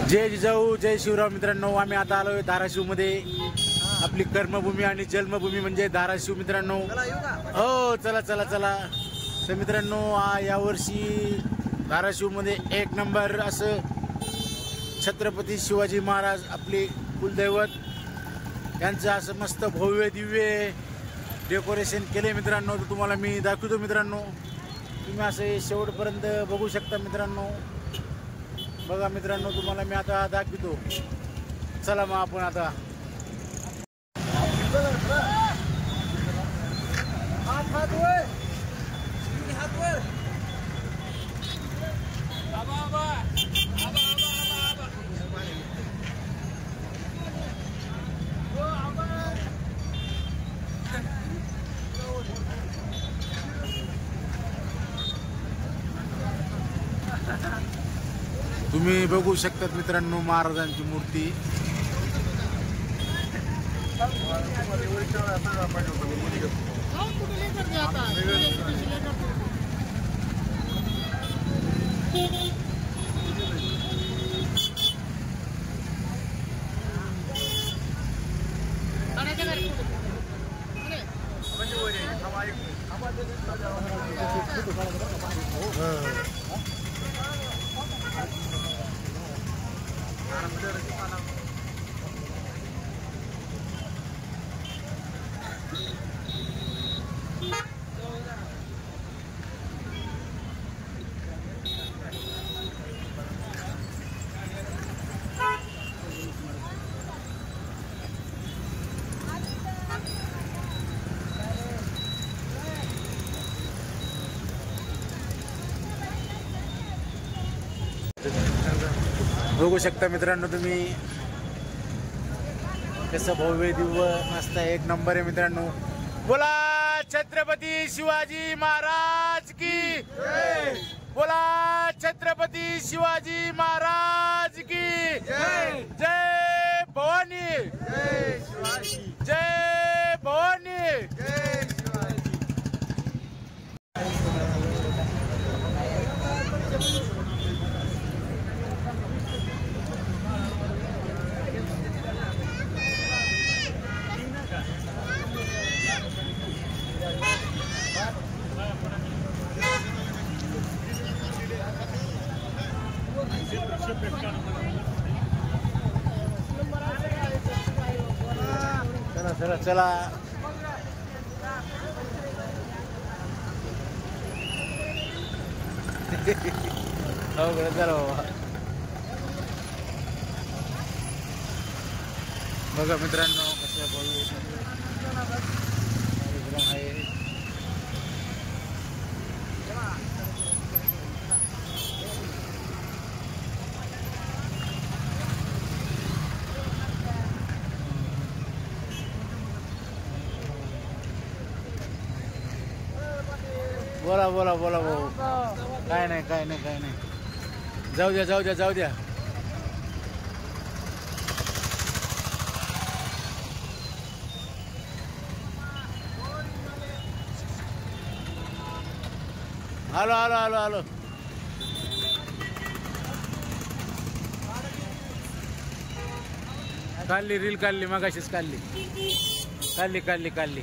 जय जिजाऊ जय शिवराम मित्रांनो, आम्ही आता आलोय धाराशिव मध्ये. आपली कर्मभूमी आणि जन्मभूमी म्हणजे धाराशिव मित्रांनो. हो चला चला चला. तर मित्रांनो यावर्षी धाराशिव मध्ये एक नंबर असं छत्रपती शिवाजी महाराज आपले कुलदैवत यांचं असं मस्त भव्य दिव्य डेकोरेशन केले मित्रांनो. तर तुम्हाला मी दाखवतो मित्रांनो, तुम्ही असे शेवटपर्यंत बघू शकता मित्रांनो. बघा मित्रांनो, तुम्हाला मी आता दाखवतो. चला मग आपण आता तुम्ही बघू शकतात मित्रांनो महाराजांची मूर्ती. बघू शकता मित्रांनो तुम्ही कसं भव्य दिव्य मस्त एक नंबर आहे मित्रांनो. बोला छत्रपती शिवाजी महाराज की जय. बोला छत्रपती शिवाजी महाराज की जय. जय भवानी जय शिवाजी. जय भवानी जय शिवाजी. चला चला चला. हो बरं चला बाबा. बघा मित्रांनो कसं बोलू आहे. बोला बोला बोला भाऊ. काय नाही काय नाही काय नाही. जाऊ द्या जाऊ द्या जाऊ द्या. आलो आलो आलो आलो. काढली रील काढली मगाशीच काढली काढली काढली काढली.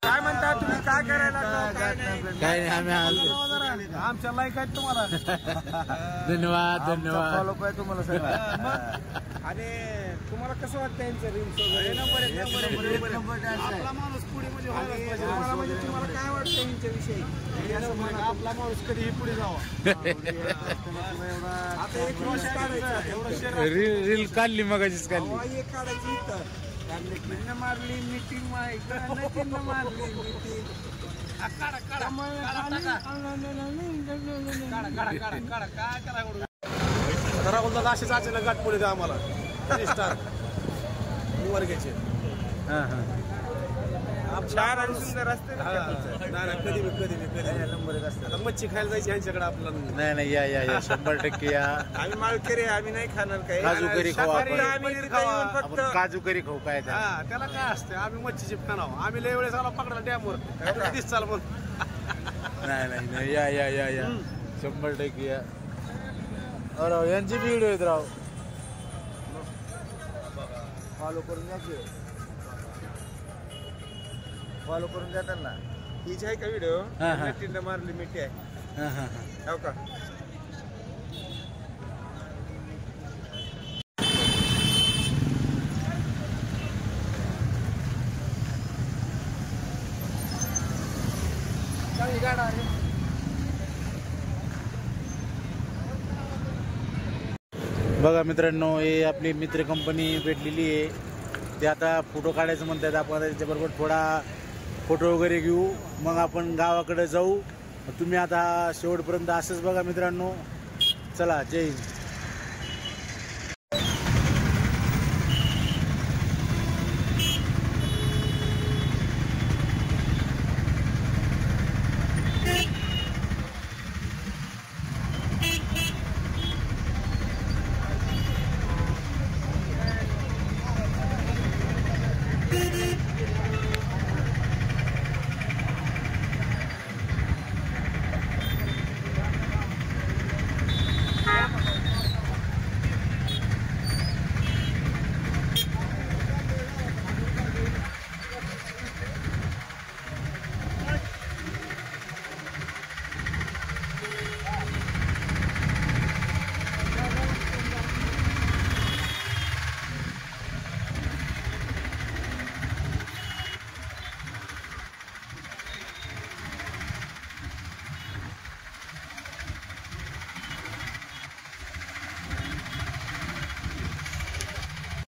काय म्हणता तुम्ही, काय करायला? काय नाही आम्ही आलो. आमच्या लाईक आहेत तुम्हाला. धन्यवाद धन्यवाद. फॉलो आहे तुम्हाला सगळं. आणि तुम्हाला कसं वाटतं यांचं रील्स वगैरे? आपला माणूस पुढे म्हणजे तुम्हाला काय वाटतं यांच्याविषयी? आपला माणूस कधीही पुढे जावा. आता एक वर्ष काढायचं रील काढली मगाशीच काढली. एक काढायची इथं मारली मीटिंग मारली मीटिंग. जरा बोलतात असेच अचानक गाठ पुढे द्या आम्हाला स्टार वर्गाचे. छान आणि सुंदर रस्ते. कधी नंबर एक असतात. मच्छी खायला जायची यांच्याकडे आपल्याला. नाही नाही या या या 100% या. आम्ही माळकरी आम्ही नाही खाणार काही. काजू करी खाऊ फक्त काजू करी खाऊ. काय त्याला काय असतं, आम्ही मच्छीची खाणार. आम्ही लय वेळेस आला पकडला डॅमवर दिस चाल म्हणून. नाही नाही नाही या या या या 100% या. राव यांची बी व्हिडिओ आहेत राव. फॉलो करून द्यायचे. फॉलो करून द्या त्यांना. हीच आहे का व्हिडिओ? हा, हा. टिंड मारली मिठी आहे. हा हा हा. हो का? चांगली गाडा आहे. बघा मित्रांनो, हे आपली मित्र कंपनी भेटलेली आहे. ते आता फोटो काढायचं म्हणतात. आपण त्याच्याबरोबर थोडा फोटो वगैरे घेऊ, मग आपण गावाकडे जाऊ. तुम्ही आता शेवटपर्यंत असंच बघा मित्रांनो. चला, जय हिंद.